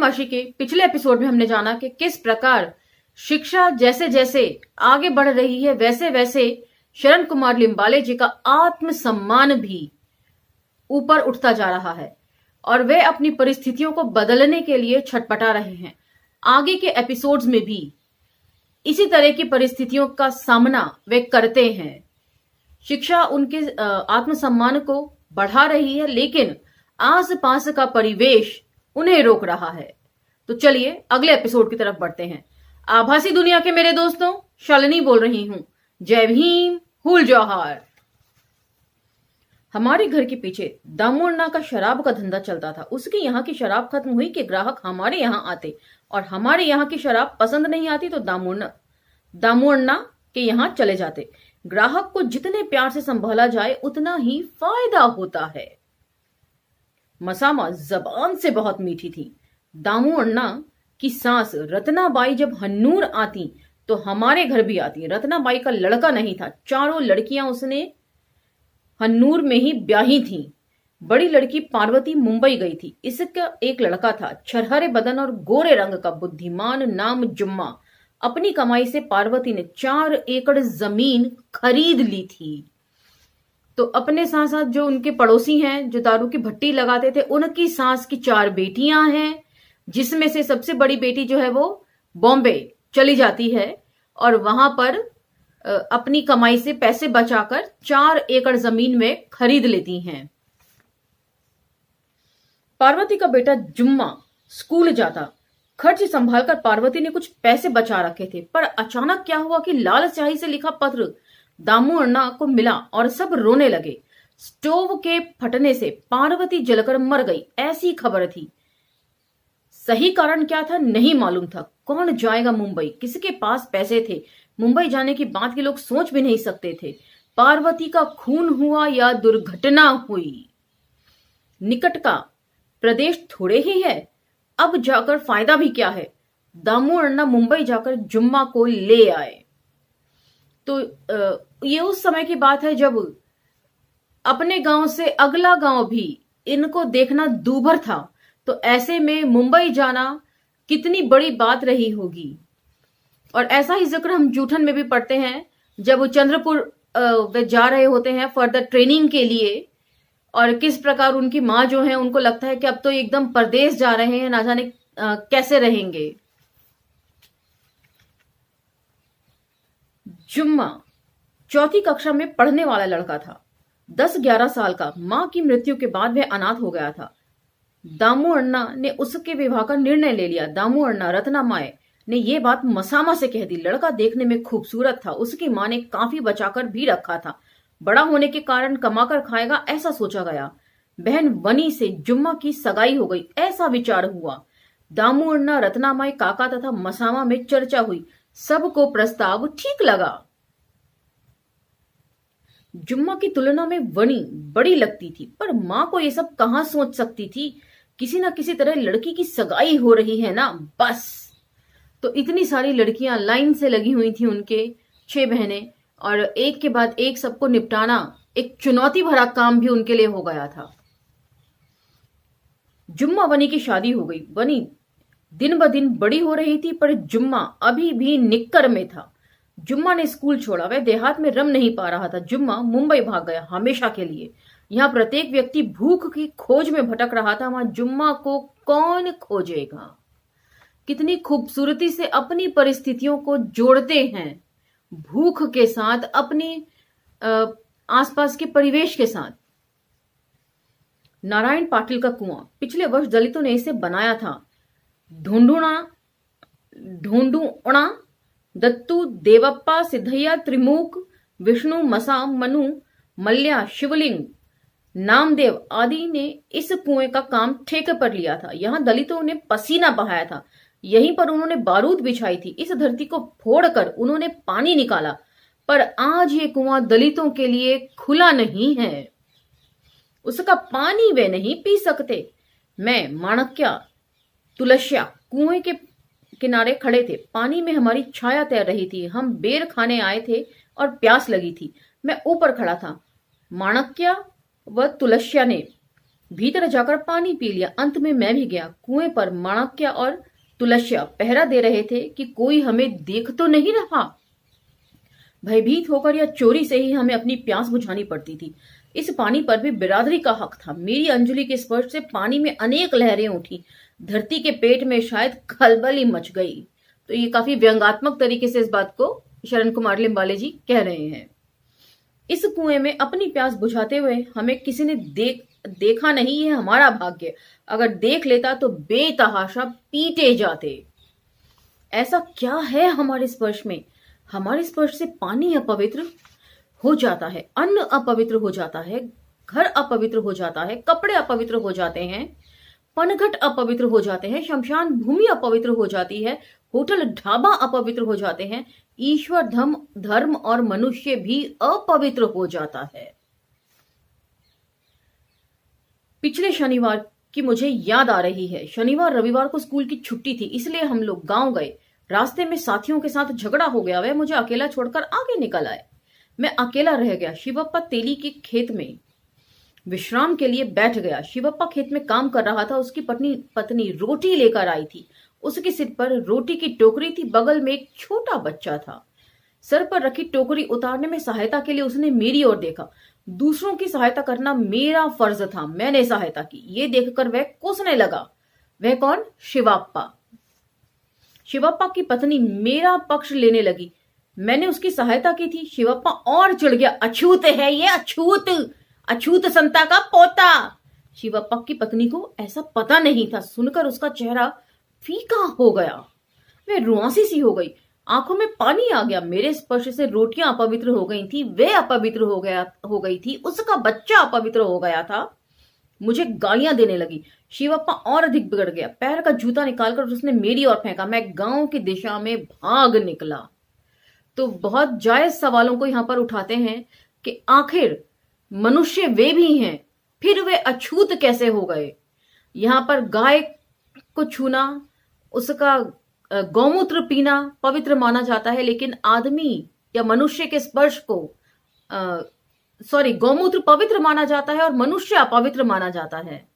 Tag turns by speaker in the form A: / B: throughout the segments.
A: राजकुमाशी के पिछले एपिसोड में हमने जाना कि किस प्रकार शिक्षा जैसे जैसे आगे बढ़ रही है वैसे वैसे शरण कुमार लिम्बाले जी का आत्मसम्मान भी ऊपर उठता जा रहा है और वे अपनी परिस्थितियों को बदलने के लिए छटपटा रहे हैं। आगे के एपिसोड्स में भी इसी तरह की परिस्थितियों का सामना वे करते हैं। शिक्षा उनके आत्मसम्मान को बढ़ा रही है, लेकिन आस पास का परिवेश उन्हें रोक रहा है। तो चलिए अगले एपिसोड की तरफ बढ़ते हैं। आभासी दुनिया के मेरे दोस्तों, शालिनी बोल रही हूं। जय भीम, हुल जौहार। हमारे घर के पीछे दामुअण्णा का शराब का धंधा चलता था। उसके यहाँ की शराब खत्म हुई कि ग्राहक हमारे यहाँ आते और हमारे यहाँ की शराब पसंद नहीं आती तो दामुअण्णा के यहाँ चले जाते। ग्राहक को जितने प्यार से संभाला जाए उतना ही फायदा होता है। मसामा जबान से बहुत मीठी थी। दामुअण्णा की सास रत्नाबाई जब हन्नूर आती तो हमारे घर भी आती। रत्नाबाई का लड़का नहीं था, चारों लड़कियां उसने हन्नूर में ही ब्याही थीं। बड़ी लड़की पार्वती मुंबई गई थी। इसका एक लड़का था, छरहरे बदन और गोरे रंग का, बुद्धिमान, नाम जुम्मा। अपनी कमाई से पार्वती ने 4 एकड़ जमीन खरीद ली थी। तो अपने साथ साथ जो उनके पड़ोसी हैं जो दारू की भट्टी लगाते थे, उनकी सास की 4 बेटियां हैं, जिसमें से सबसे बड़ी बेटी जो है वो बॉम्बे चली जाती है और वहां पर अपनी कमाई से पैसे बचाकर 4 एकड़ जमीन में खरीद लेती हैं। पार्वती का बेटा जुम्मा स्कूल जाता। खर्च संभालकर पार्वती ने कुछ पैसे बचा रखे थे, पर अचानक क्या हुआ कि लाल स्याही से लिखा पत्र दामुअण्णा को मिला और सब रोने लगे। स्टोव के फटने से पार्वती जलकर मर गई, ऐसी खबर थी। सही कारण क्या था नहीं मालूम था। कौन जाएगा मुंबई, किसके पास पैसे थे? मुंबई जाने की बात के लोग सोच भी नहीं सकते थे। पार्वती का खून हुआ या दुर्घटना हुई, निकट का प्रदेश थोड़े ही है, अब जाकर फायदा भी क्या है। दामुअण्णा मुंबई जाकर जुम्मा को ले आए। तो ये उस समय की बात है जब अपने गांव से अगला गांव भी इनको देखना दूभर था। तो ऐसे में मुंबई जाना कितनी बड़ी बात रही होगी। और ऐसा ही जिक्र हम जूठन में भी पढ़ते हैं, जब वो चंद्रपुर वे जा रहे होते हैं फर्दर ट्रेनिंग के लिए, और किस प्रकार उनकी माँ जो है उनको लगता है कि अब तो एकदम परदेश जा रहे हैं, ना जाने कैसे रहेंगे। जुम्मा 4वीं कक्षा में पढ़ने वाला लड़का था, 10-11 साल का। मां की मृत्यु के बाद वह अनाथ हो गया था। दामुअण्णा ने उसके विवाह का निर्णय ले लिया। दामुअण्णा रत्नामाई ने यह बात मसामा से कह दी। लड़का देखने में खूबसूरत था, उसकी मां ने काफी बचाकर भी रखा था। बड़ा होने के कारण कमाकर खाएगा, ऐसा सोचा गया। बहन वनी से जुम्मा की सगाई हो गई, ऐसा विचार हुआ। दामुअण्णा, रत्नामाई, काका तथा मसामा में चर्चा हुई। सबको प्रस्ताव ठीक लगा। जुम्मा की तुलना में वनी बड़ी लगती थी, पर मां को ये सब कहां सोच सकती थी। किसी ना किसी तरह लड़की की सगाई हो रही है ना, बस। तो इतनी सारी लड़कियां लाइन से लगी हुई थी, उनके 6 बहनें, और एक के बाद एक सबको निपटाना एक चुनौती भरा काम भी उनके लिए हो गया था। जुम्मा वनी की शादी हो गई। वनी दिन ब दिन बड़ी हो रही थी, पर जुम्मा अभी भी निक्कर में था। जुम्मा ने स्कूल छोड़ा, वह देहात में रम नहीं पा रहा था। जुम्मा मुंबई भाग गया हमेशा के लिए। यहाँ प्रत्येक व्यक्ति भूख की खोज में भटक रहा था, वहां जुम्मा को कौन खोजेगा। कितनी खूबसूरती से अपनी परिस्थितियों को जोड़ते हैं भूख के साथ, अपनी आसपास के परिवेश के साथ। नारायण पाटिल का कुआं पिछले वर्ष दलितों ने इसे बनाया था। ढूंढुणा, दत्तू, देवप्पा, सिद्धैया, त्रिमूक, विष्णु, मसा, मनु, मल्या, शिवलिंग, नामदेव आदि ने इस कुएं का काम ठेके पर लिया था। यहां दलितों ने पसीना बहाया था, यहीं पर उन्होंने बारूद बिछाई थी। इस धरती को फोड़कर उन्होंने पानी निकाला, पर आज ये कुआं दलितों के लिए खुला नहीं है। उसका पानी वे नहीं पी सकते। मैं, माणक्या, तुलस्या कुएं के किनारे खड़े थे। पानी में हमारी छाया तैर रही थी। हम बेर खाने आए थे और प्यास लगी थी। मैं ऊपर खड़ा था। माणक्या व तुलस्या ने भीतर जाकर पानी पी लिया। अंत में मैं भी गया। कुएं पर माणक्य और तुलस्या पहरा दे रहे थे कि कोई हमें देख तो नहीं रहा। भयभीत होकर या चोरी से ही हमें अपनी प्यास बुझानी पड़ती थी। इस पानी पर भी बिरादरी का हक था। मेरी अंजलि के स्पर्श से पानी में अनेक लहरें उठी। धरती के पेट में शायद खलबली मच गई। तो ये काफी व्यंग्यात्मक तरीके से इस बात को शरण कुमार लिम्बाले जी कह रहे हैं। इस कुएं में अपनी प्यास बुझाते हुए हमें किसी ने देखा नहीं, ये हमारा भाग्य। अगर देख लेता तो बेतहाशा पीटे जाते। ऐसा क्या है हमारे स्पर्श में? हमारे स्पर्श से पानी अपवित्र हो जाता है, अन्न अपवित्र हो जाता है, घर अपवित्र हो जाता है, कपड़े अपवित्र हो जाते हैं, पनघट अपवित्र हो जाते हैं, शमशान भूमि अपवित्र हो जाती है, होटल ढाबा अपवित्र हो जाते हैं, ईश्वर धर्म और मनुष्य भी अपवित्र हो जाता है। पिछले शनिवार की मुझे याद आ रही है। शनिवार रविवार को स्कूल की छुट्टी थी, इसलिए हम लोग गांव गए। रास्ते में साथियों के साथ झगड़ा हो गया। वे मुझे अकेला छोड़कर आगे निकल आए। मैं अकेला रह गया। शिवप्पा तेली के खेत में विश्राम के लिए बैठ गया। शिवप्पा खेत में काम कर रहा था। उसकी पत्नी रोटी लेकर आई थी। उसके सिर पर रोटी की टोकरी थी। बगल में एक छोटा बच्चा था। सर पर रखी टोकरी उतारने में सहायता के लिए उसने मेरी ओर देखा। दूसरों की सहायता करना मेरा फर्ज था। मैंने सहायता की। ये देखकर वह कोसने लगा। वह कौन? शिवप्पा। शिवप्पा की पत्नी मेरा पक्ष लेने लगी। मैंने उसकी सहायता की थी। शिवप्पा और चिढ़ गया। अछूत है ये, अछूत, अछूत संता का पोता। शिवप्पा की पत्नी को ऐसा पता नहीं था। सुनकर उसका चेहरा फीका हो गया। वह रुआंसी सी हो गई। आंखों में पानी आ गया। मेरे स्पर्श से रोटियां अपवित्र हो गई थी। वे अपवित्र हो गई थी। उसका बच्चा अपवित्र हो गया था। मुझे गालियां देने लगी। शिवप्पा और अधिक बिगड़ गया। पैर का जूता निकालकर उसने मेरी ओर फेंका। मैं गांव की दिशा में भाग निकला। तो बहुत जायज सवालों को यहां पर उठाते हैं कि आखिर मनुष्य वे भी हैं, फिर वे अछूत कैसे हो गए? यहां पर गाय को छूना, उसका गौमूत्र पीना पवित्र माना जाता है, लेकिन आदमी या मनुष्य के स्पर्श को गौमूत्र पवित्र माना जाता है और मनुष्य अपवित्र माना जाता है।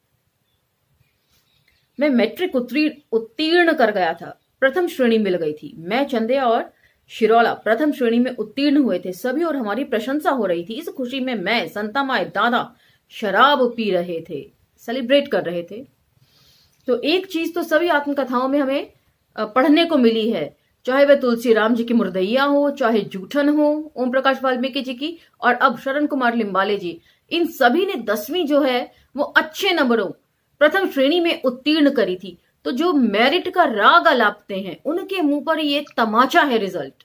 A: मैं मैट्रिक उत्तीर्ण कर गया था। प्रथम श्रेणी मिल गई थी। मैं, चंदे और शिरोला प्रथम श्रेणी में उत्तीर्ण हुए थे। सभी और हमारी प्रशंसा हो रही थी। इस खुशी में मैं, संता माए, दादा शराब पी रहे थे, सेलिब्रेट कर रहे थे। तो एक चीज तो सभी आत्मकथाओं में हमें पढ़ने को मिली है, चाहे वह तुलसी राम जी की मुर्दैया हो, चाहे जूठन हो ओम प्रकाश वाल्मीकि जी की, और अब शरण कुमार लिम्बाले जी, इन सभी ने 10वीं जो है वो अच्छे नंबरों प्रथम श्रेणी में उत्तीर्ण करी थी। तो जो मेरिट का राग अलापते हैं उनके मुंह पर ये तमाचा है रिजल्ट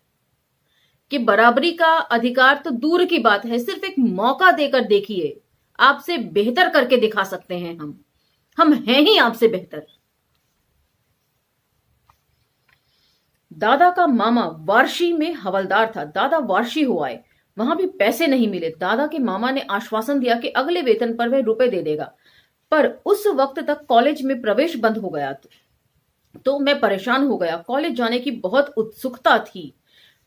A: कि बराबरी का अधिकार तो दूर की बात है, सिर्फ एक मौका देकर देखिए, आपसे बेहतर करके दिखा सकते हैं। हम हैं ही आपसे बेहतर। दादा का मामा वारशी में हवलदार था। दादा वारशी हो आए। वहां भी पैसे नहीं मिले। दादा के मामा ने आश्वासन दिया कि अगले वेतन पर वह रुपए दे देगा, पर उस वक्त तक कॉलेज में प्रवेश बंद हो गया। तो मैं परेशान हो गया। कॉलेज जाने की बहुत उत्सुकता थी।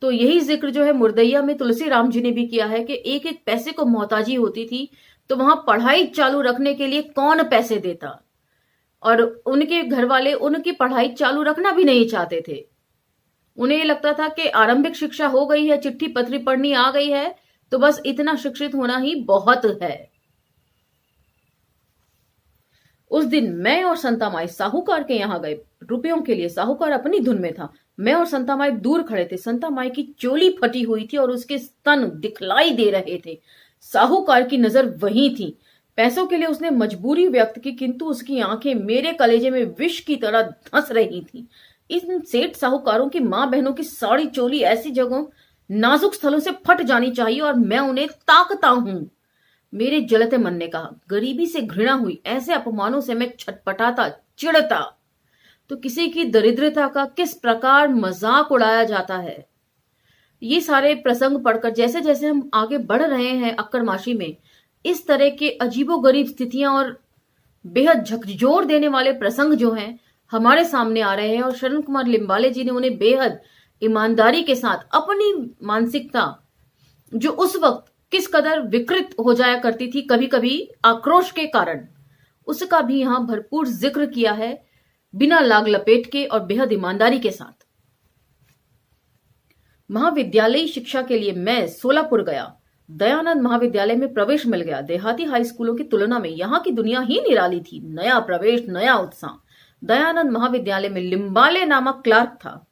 A: तो यही जिक्र जो है मुर्दैया में तुलसी राम जी ने भी किया है कि एक एक पैसे को मोहताजी होती थी। तो वहां पढ़ाई चालू रखने के लिए कौन पैसे देता, और उनके घर वाले उनकी पढ़ाई चालू रखना भी नहीं चाहते थे। उन्हें ये लगता था कि आरंभिक शिक्षा हो गई है, चिट्ठी पत्री पढ़नी आ गई है, तो बस इतना शिक्षित होना ही बहुत है। उस दिन मैं और संतामाई साहूकार के यहां गए रुपयों के लिए। साहूकार अपनी धुन में था। मैं और संतामाई दूर खड़े थे। संतामाई की चोली फटी हुई थी और उसके स्तन दिखलाई दे रहे थे। साहूकार की नजर वहीं थी। पैसों के लिए उसने मजबूरी व्यक्त की, किंतु उसकी आंखें मेरे कलेजे में विष की तरह धंस रही थी। इन सेठ साहूकारों की मां बहनों की साड़ी चोली ऐसी जगहों, नाजुक स्थलों से फट जानी चाहिए, और मैं उन्हें ताकता हूं। मेरे जलते मन ने कहा। गरीबी से घृणा हुई। ऐसे अपमानों से मैं छटपटाता, चिढ़ता। तो किसी की दरिद्रता का किस प्रकार मजाक उड़ाया जाता है। ये सारे प्रसंग पढ़कर जैसे जैसे हम आगे बढ़ रहे हैं अक्कड़माशी में, इस तरह के अजीबोगरीब स्थितियां और बेहद झकझोर देने वाले प्रसंग जो हैं हमारे सामने आ रहे हैं, और शरण कुमार लिम्बाले जी ने उन्हें बेहद ईमानदारी के साथ अपनी मानसिकता जो उस वक्त किस कदर विकृत हो जाया करती थी, कभी कभी आक्रोश के कारण, उसका भी यहां भरपूर जिक्र किया है, बिना लाग लपेट के और बेहद ईमानदारी के साथ। महाविद्यालयी शिक्षा के लिए मैं सोलापुर गया। दयानंद महाविद्यालय में प्रवेश मिल गया। देहाती हाई स्कूलों की तुलना में यहाँ की दुनिया ही निराली थी। नया प्रवेश, नया उत्साह। दयानंद महाविद्यालय में लिम्बाले नामक क्लार्क था।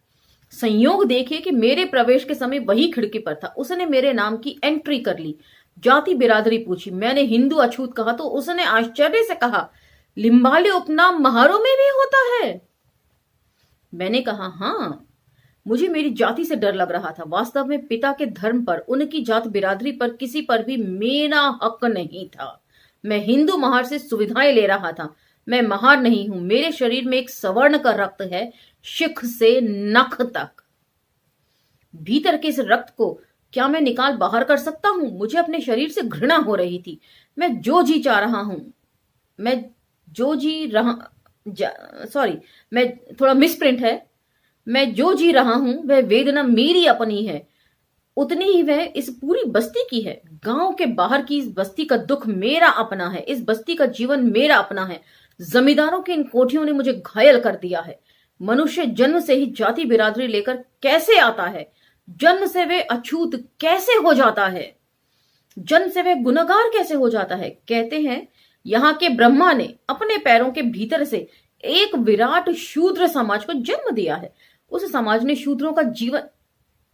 A: संयोग देखिए कि मेरे प्रवेश के समय वही खिड़की पर था। उसने मेरे नाम की एंट्री कर ली। जाति बिरादरी पूछी। मैंने हिंदू अछूत कहा तो उसने आश्चर्य से कहा, लिम्बाले उपनाम महारों में भी होता है? मैंने कहा, हाँ। मुझे मेरी जाति से डर लग रहा था। वास्तव में पिता के धर्म पर, उनकी जात बिरादरी पर किसी पर भी मेरा हक नहीं था। मैं हिंदू महार से सुविधाएं ले रहा था। मैं महार नहीं हूं। मेरे शरीर में एक सवर्ण का रक्त है, शिख से नख तक। भीतर के इस रक्त को क्या मैं निकाल बाहर कर सकता हूं? मुझे अपने शरीर से घृणा हो रही थी। मैं जो जी चाह रहा हूं, मैं जो जी रहा सॉरी, मैं थोड़ा मिसप्रिंट है। मैं जो जी रहा हूं वह वेदना मेरी अपनी है, उतनी ही वह इस पूरी बस्ती की है। गांव के बाहर की इस बस्ती का दुख मेरा अपना है। इस बस्ती का जीवन मेरा अपना है। जमींदारों की इन कोठियों ने मुझे घायल कर दिया है। मनुष्य जन्म से ही जाति बिरादरी लेकर कैसे आता है? जन्म से वे अछूत कैसे हो जाता है? जन्म से वह गुनहगार कैसे हो जाता है? कहते हैं यहाँ के ब्रह्मा ने अपने पैरों के भीतर से एक विराट शूद्र समाज को जन्म दिया है। उस समाज ने शूद्रों का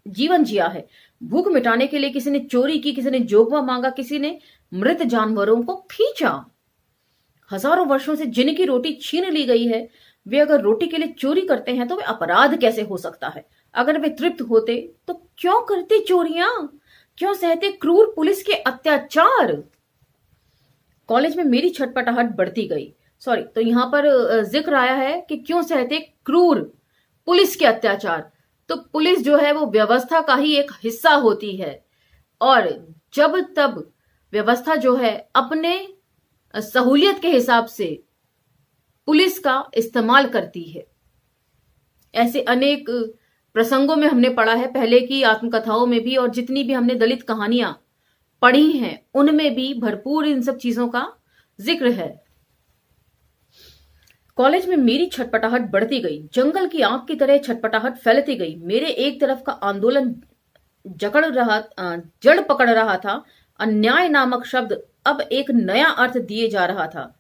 A: जीवन जिया है। भूख मिटाने के लिए किसी ने चोरी की, किसी ने जोगवा मांगा, किसी ने मृत जानवरों को खींचा। हजारों वर्षों से जिनकी रोटी छीन ली गई है, वे अगर रोटी के लिए चोरी करते हैं तो वे अपराध कैसे हो सकता है? अगर वे तृप्त होते तो क्यों करते चोरियां? क्यों सहते क्रूर पुलिस के अत्याचार? कॉलेज में मेरी छटपटाहट बढ़ती गई। तो यहां पर जिक्र आया है कि क्यों सहते क्रूर पुलिस के अत्याचार। तो पुलिस जो है वो व्यवस्था का ही एक हिस्सा होती है, और जब तब व्यवस्था जो है अपने सहूलियत के हिसाब से पुलिस का इस्तेमाल करती है। ऐसे अनेक प्रसंगों में हमने पढ़ा है, पहले की आत्मकथाओं में भी, और जितनी भी हमने दलित कहानियां पढ़ी हैं उनमें भी भरपूर इन सब चीजों का जिक्र है। कॉलेज में मेरी छटपटाहट बढ़ती गई। जंगल की आग की तरह छटपटाहट फैलती गई। मेरे एक तरफ का आंदोलन जड़ पकड़ रहा था। अन्याय नामक शब्द अब एक नया अर्थ दिए जा रहा था।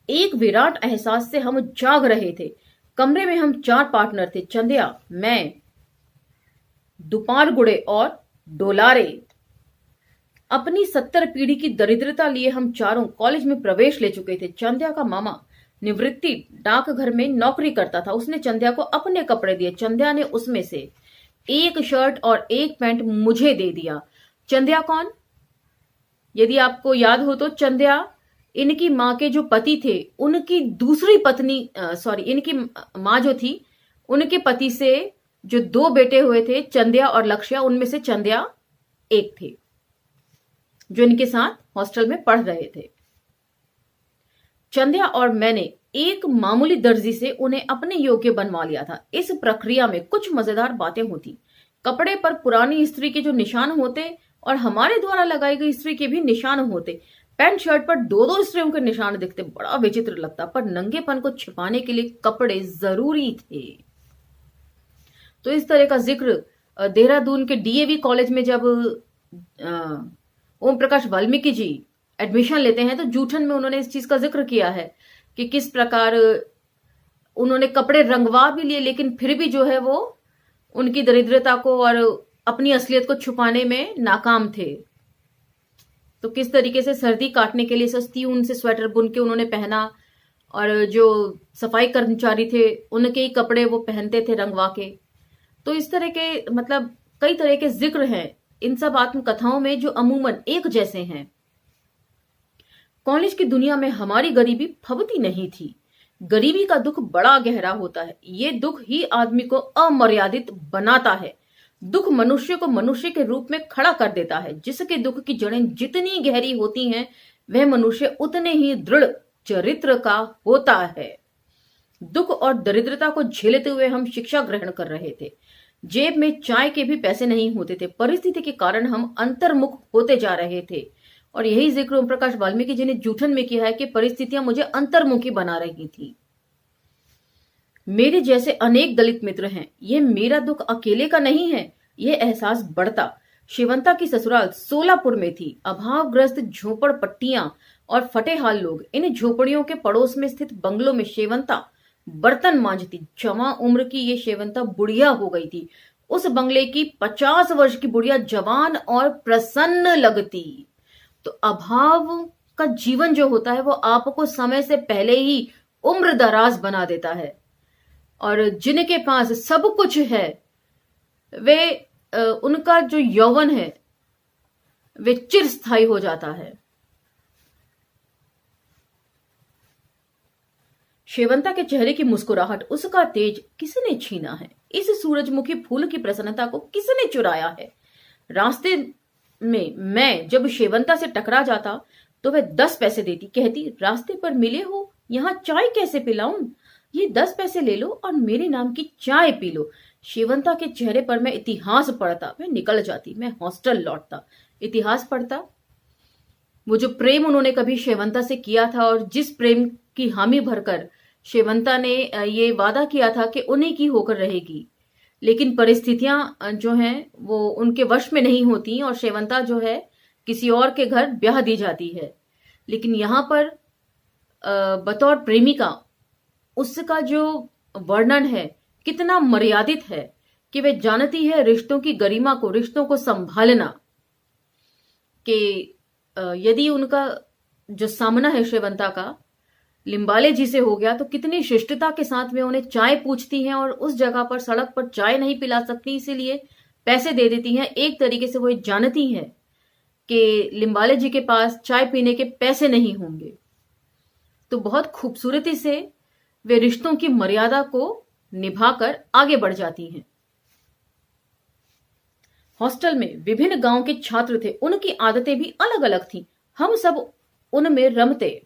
A: एक विराट एहसास से हम जाग रहे थे। कमरे में हम 4 पार्टनर थे, चंदिया, मैं, दुपार गुड़े और डोलारे। अपनी 70 पीढ़ी की दरिद्रता लिए हम चारों कॉलेज में प्रवेश ले चुके थे। चंदिया का मामा निवृत्ति डाकघर में नौकरी करता था। उसने चंदिया को अपने कपड़े दिए। चंदिया ने उसमें से एक शर्ट और एक पैंट मुझे दे दिया। चंदिया कौन? यदि आपको याद हो तो चंदिया इनकी माँ के जो पति थे उनकी दूसरी पत्नी, इनकी माँ जो थी उनके पति से जो 2 बेटे हुए थे, चंदिया और लक्ष्या, उनमें से चंदिया एक थे जो इनके साथ हॉस्टल में पढ़ रहे थे। चंदिया और मैंने एक मामूली दर्जी से उन्हें अपने योग्य बनवा लिया था। इस प्रक्रिया में कुछ मजेदार बातें होती। कपड़े पर पुरानी इस्त्री के जो निशान होते और हमारे द्वारा लगाई गई इस्त्री के भी निशान होते। पैंट शर्ट पर 2-2 इस्त्रियों के निशान दिखते। बड़ा विचित्र लगता, पर नंगेपन को छिपाने के लिए कपड़े जरूरी थे। तो इस तरह का जिक्र देहरादून के डीएवी कॉलेज में जब ओम प्रकाश वाल्मीकि जी एडमिशन लेते हैं तो जूठन में उन्होंने इस चीज का जिक्र किया है कि किस प्रकार उन्होंने कपड़े रंगवा भी लिए, लेकिन फिर भी जो है वो उनकी दरिद्रता को और अपनी असलियत को छुपाने में नाकाम थे। तो किस तरीके से सर्दी काटने के लिए सस्ती ऊन से स्वेटर बुन के उन्होंने पहना, और जो सफाई कर्मचारी थे उनके ही कपड़े वो पहनते थे रंगवा के। तो इस तरह के मतलब कई तरह के जिक्र हैं इन सब आत्मकथाओं में जो अमूमन एक जैसे हैं। कॉलेज की दुनिया में हमारी गरीबी फबती नहीं थी। गरीबी का दुख बड़ा गहरा होता है। ये दुख ही आदमी को अमर्यादित बनाता है। दुख मनुष्य को मनुष्य के रूप में खड़ा कर देता है। जिसके दुख की जड़ें जितनी गहरी होती हैं वह मनुष्य उतने ही दृढ़ चरित्र का होता है। दुख और दरिद्रता को झेलते हुए हम शिक्षा ग्रहण कर रहे थे। जेब में चाय के भी पैसे नहीं होते थे। परिस्थिति के कारण हम अंतर्मुख होते जा रहे थे। और यही जिक्र ओम प्रकाश वाल्मीकि जी ने जूठन में किया है कि परिस्थितियां मुझे अंतर्मुखी बना रही थी। मेरे जैसे अनेक दलित मित्र हैं, ये मेरा दुख अकेले का नहीं है। यह एहसास बढ़ता। शेवंता की ससुराल सोलापुर में थी। अभावग्रस्त झोपड़पट्टियां और फटेहाल लोग। इन झोपड़ियों के पड़ोस में स्थित बंगलों में शेवंता बर्तन मांजती। जवां उम्र की ये शेवंता बुढ़िया हो गई थी। उस बंगले की 50 वर्ष की बुढ़िया जवान और प्रसन्न लगती। तो अभाव का जीवन जो होता है वो आपको समय से पहले ही उम्र दराज बना देता है। और जिनके पास सब कुछ है वे उनका जो यौवन है वे चिरस्थायी हो जाता है। शेवंता के चेहरे की मुस्कुराहट, उसका तेज किसने छीना है? इस सूरजमुखी फूल की प्रसन्नता को किसने चुराया है? रास्ते में मैं जब शेवंता से टकरा जाता तो वह 10 पैसे देती। कहती, रास्ते पर मिले हो, यहां चाय कैसे पिलाऊं? ये 10 पैसे ले लो और मेरे नाम की चाय पी लो। शेवंता के चेहरे पर मैं इतिहास पढ़ता। वह निकल जाती। मैं हॉस्टल लौटता, इतिहास पढ़ता। वो जो प्रेम उन्होंने कभी शेवंता से किया था और जिस प्रेम की हामी भरकर शेवंता ने ये वादा किया था कि उन्हीं की होकर रहेगी, लेकिन परिस्थितियां जो हैं वो उनके वश में नहीं होती और शेवंता जो है किसी और के घर ब्याह दी जाती है। लेकिन यहां पर बतौर प्रेमिका उसका जो वर्णन है कितना मर्यादित है कि वे जानती है रिश्तों की गरिमा को, रिश्तों को संभालना। कि यदि उनका जो सामना है शेवंता का लिम्बाले जी से हो गया तो कितनी शिष्टता के साथ में उन्हें चाय पूछती हैं और उस जगह पर सड़क पर चाय नहीं पिला सकती इसीलिए पैसे दे देती हैं। एक तरीके से वो जानती हैं कि लिम्बाले जी के पास चाय पीने के पैसे नहीं होंगे। तो बहुत खूबसूरती से वे रिश्तों की मर्यादा को निभाकर आगे बढ़ जाती हैं। हॉस्टल में विभिन्न गांव के छात्र थे। उनकी आदतें भी अलग अलग थीं। हम सब उनमें रमते।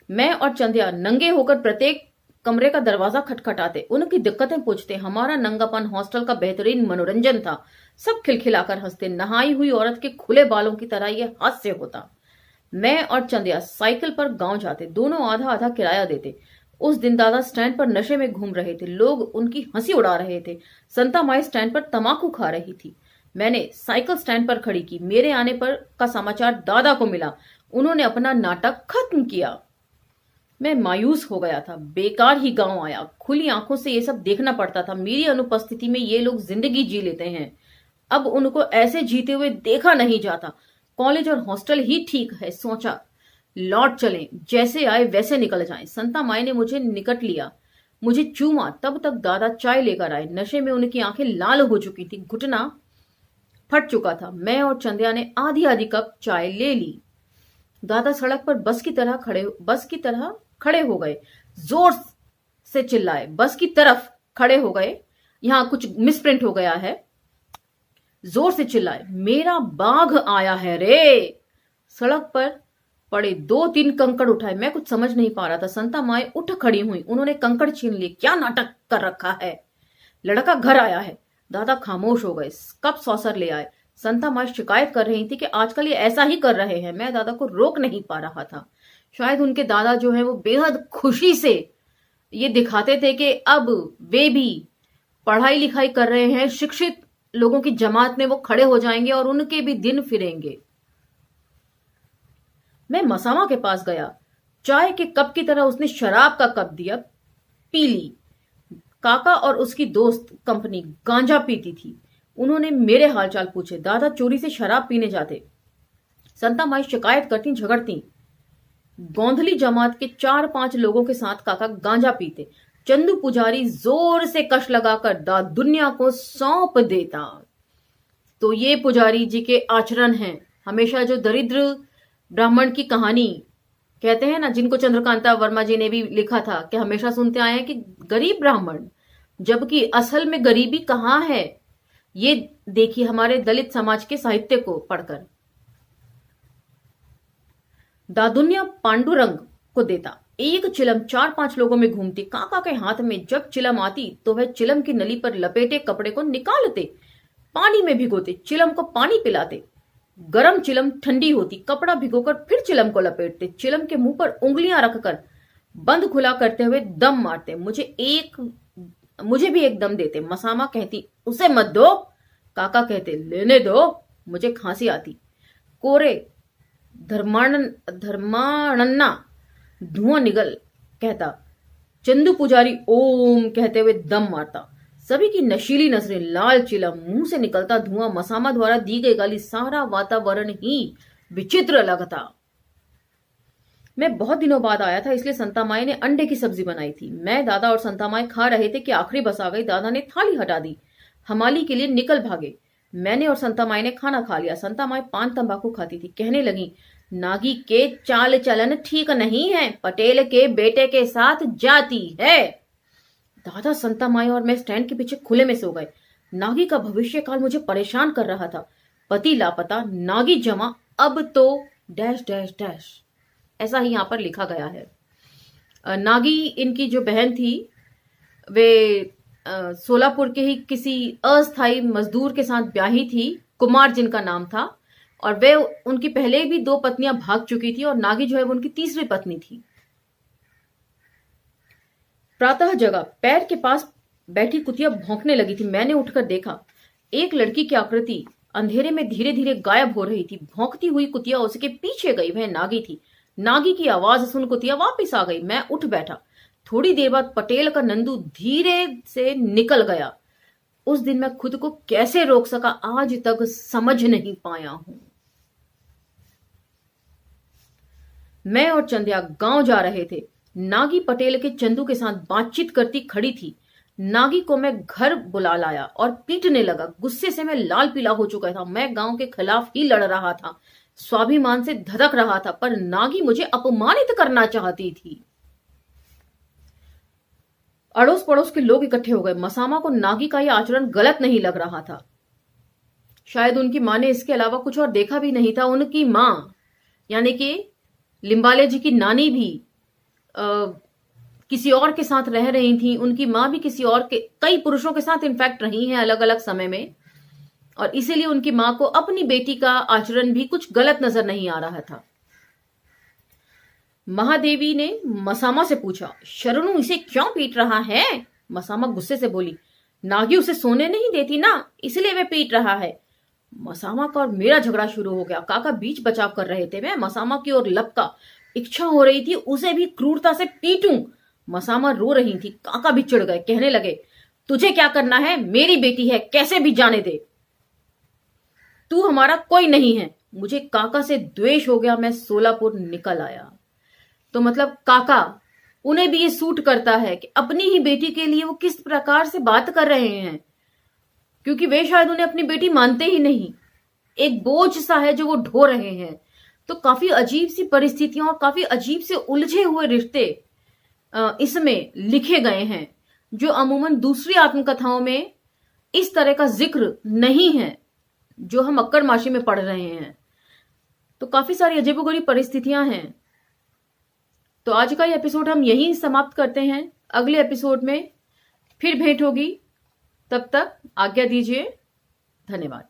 A: मैं और चंदिया नंगे होकर प्रत्येक कमरे का दरवाजा खटखटाते, उनकी दिक्कतें पूछते। हमारा नंगापन हॉस्टल का बेहतरीन मनोरंजन था। सब खिलखिलाकर हंसते। नहाई हुई औरत के खुले बालों की तरह यह हास्य होता। मैं और चंदिया साइकिल पर गांव जाते। दोनों आधा आधा किराया देते। उस दिन दादा स्टैंड पर नशे में घूम रहे थे। लोग उनकी हंसी उड़ा रहे थे। संता माई स्टैंड पर तमाकू खा रही थी। मैंने साइकिल स्टैंड पर खड़ी की। मेरे आने पर का समाचार दादा को मिला। उन्होंने अपना नाटक खत्म किया। मैं मायूस हो गया था। बेकार ही गांव आया। खुली आंखों से ये सब देखना पड़ता था। मेरी अनुपस्थिति में ये लोग जिंदगी जी लेते हैं। अब उनको ऐसे जीते हुए देखा नहीं जाता। कॉलेज और हॉस्टल ही ठीक है, सोचा। लौट चलें, जैसे आए वैसे निकल जाएं। संता माई ने मुझे निकट लिया, मुझे चूमा। तब तक दादा चाय लेकर आए। नशे में उनकी आंखें लाल हो चुकी थी, घुटना फट चुका था। मैं और चंदिया ने आधी आधी कप चाय ले ली। दादा सड़क पर बस की तरह खड़े हो गए। जोर से चिल्लाए, बस की तरफ खड़े हो गए। यहां कुछ मिसप्रिंट हो गया है। जोर से चिल्लाए, मेरा बाघ आया है रे। सड़क पर पड़े 2-3 कंकड़ उठाए। मैं कुछ समझ नहीं पा रहा था। संता माई उठ खड़ी हुई। उन्होंने कंकड़ छीन लिए। क्या नाटक कर रखा है? लड़का घर आया है। दादा खामोश हो गए। कप सॉसर ले आए। संता माई शिकायत कर रही थी कि आजकल ये ऐसा ही कर रहे हैं। मैं दादा को रोक नहीं पा रहा था। शायद उनके दादा जो है वो बेहद खुशी से ये दिखाते थे कि अब वे भी पढ़ाई लिखाई कर रहे हैं, शिक्षित लोगों की जमात में वो खड़े हो जाएंगे और उनके भी दिन फिरेंगे। मैं मसामा के पास गया। चाय के कप की तरह उसने शराब का कप दिया, पी ली। काका और उसकी दोस्त कंपनी गांजा पीती थी। उन्होंने मेरे हालचाल पूछे। दादा चोरी से शराब पीने जाते। संता माई शिकायत करती, झगड़ती। गोंधली जमात के 4-5 लोगों के साथ काका गांजा पीते। चंदू पुजारी जोर से कश लगाकर दुनिया को सौंप देता। तो ये पुजारी जी के आचरण हैं। हमेशा जो दरिद्र ब्राह्मण की कहानी कहते हैं ना, जिनको चंद्रकांता वर्मा जी ने भी लिखा था कि हमेशा सुनते आए हैं कि गरीब ब्राह्मण, जबकि असल में गरीबी कहां है ये देखिए हमारे दलित समाज के साहित्य को पढ़कर। दादुनिया पांडुरंग को देता। एक चिलम 4-5 लोगों में घूमती। काका के हाथ में जब चिलम आती तो वह चिलम की नली पर लपेटे कपड़े को निकालते, पानी में भिगोते, चिलम को पानी पिलाते। गरम चिलम ठंडी होती, कपड़ा भिगोकर फिर चिलम को लपेटते, चिलम के मुंह पर उंगलियां रखकर बंद खुला करते हुए दम मारते। मुझे भी एक दम देते। मसामा कहती, उसे मत दो। काका कहते, लेने दो, मुझे खांसी आती। कोरे धर्माणन्ना धुआं निगल कहता। चंदू पुजारी ओम कहते हुए दम मारता। सभी की नशीली नजरें, लाल चिलम, मुंह से निकलता धुआं, मसामा द्वारा दी गई गाली, सारा वातावरण ही विचित्र लगता। मैं बहुत दिनों बाद आया था, इसलिए संतामाई ने अंडे की सब्जी बनाई थी। मैं, दादा और संतामाई खा रहे थे कि आखिरी बस आ गई। दादा ने थाली हटा दी, हमाली के लिए निकल भागे। मैंने और संतामाई ने खाना खा लिया। संतामाई पान तंबाकू खाती थी। कहने लगी, नागी के चाल चलन ठीक नहीं है, पटेल के बेटे के साथ जाती है। दादा, संतामाई और मैं स्टैंड के पीछे खुले में सो गए। नागी का भविष्य काल मुझे परेशान कर रहा था। पति लापता, नागी जमा, अब तो डैश डैश डैश, ऐसा ही यहां पर लिखा गया है। नागी इनकी जो बहन थी वे सोलापुर के ही किसी अस्थायी मजदूर के साथ ब्याही थी, कुमार जिनका नाम था, और वे उनकी पहले भी 2 पत्नियां भाग चुकी थी और नागी जो है वो उनकी तीसरी पत्नी थी। प्रातः जगा, पैर के पास बैठी कुतिया भौंकने लगी थी। मैंने उठकर देखा, एक लड़की की आकृति अंधेरे में धीरे धीरे गायब हो रही थी। भौंकती हुई कुतिया उसके पीछे गई, वह नागी थी। नागी की आवाज सुन कुतिया वापस आ गई। मैं उठ बैठा। थोड़ी देर बाद पटेल का नंदू धीरे से निकल गया। उस दिन मैं खुद को कैसे रोक सका, आज तक समझ नहीं पाया हूं। मैं और चंदिया गांव जा रहे थे। नागी पटेल के चंदू के साथ बातचीत करती खड़ी थी। नागी को मैं घर बुला लाया और पीटने लगा। गुस्से से मैं लाल पीला हो चुका था। मैं गांव के खिलाफ ही लड़ रहा था, स्वाभिमान से धधक रहा था, पर नागी मुझे अपमानित करना चाहती थी। अड़ोस पड़ोस के लोग इकट्ठे हो गए। मसामा को नागी का यह आचरण गलत नहीं लग रहा था। शायद उनकी मां ने इसके अलावा कुछ और देखा भी नहीं था। उनकी मां यानी कि लिम्बाले जी की नानी भी किसी और के साथ रह रही थी। उनकी मां भी किसी और के, कई पुरुषों के साथ इनफैक्ट रही हैं अलग अलग समय में, और इसीलिए उनकी मां को अपनी बेटी का आचरण भी कुछ गलत नजर नहीं आ रहा था। महादेवी ने मसामा से पूछा, शरणु इसे क्यों पीट रहा है? मसामा गुस्से से बोली, नागी उसे सोने नहीं देती ना, इसलिए वह पीट रहा है। मसामा का और मेरा झगड़ा शुरू हो गया। काका बीच बचाव कर रहे थे। मैं मसामा की ओर लपका। इच्छा हो रही थी उसे भी क्रूरता से पीटूं। मसामा रो रही थी। काका भी चिढ़ गए, कहने लगे, तुझे क्या करना है? मेरी बेटी है, कैसे भी जाने दे, तू हमारा कोई नहीं है। मुझे काका से द्वेष हो गया। मैं सोलापुर निकल आया। तो मतलब काका, उन्हें भी ये सूट करता है कि अपनी ही बेटी के लिए वो किस प्रकार से बात कर रहे हैं, क्योंकि वे शायद उन्हें अपनी बेटी मानते ही नहीं। एक बोझ सा है जो वो ढो रहे हैं। तो काफी अजीब सी परिस्थितियां और काफी अजीब से उलझे हुए रिश्ते इसमें लिखे गए हैं, जो अमूमन दूसरी आत्मकथाओं में इस तरह का जिक्र नहीं है जो हम अक्कड़माशी में पढ़ रहे हैं। तो काफी सारी अजीबोगरीब परिस्थितियां हैं। तो आज का ये एपिसोड हम यहीं समाप्त करते हैं। अगले एपिसोड में फिर भेंट होगी। तब तक आज्ञा दीजिए। धन्यवाद।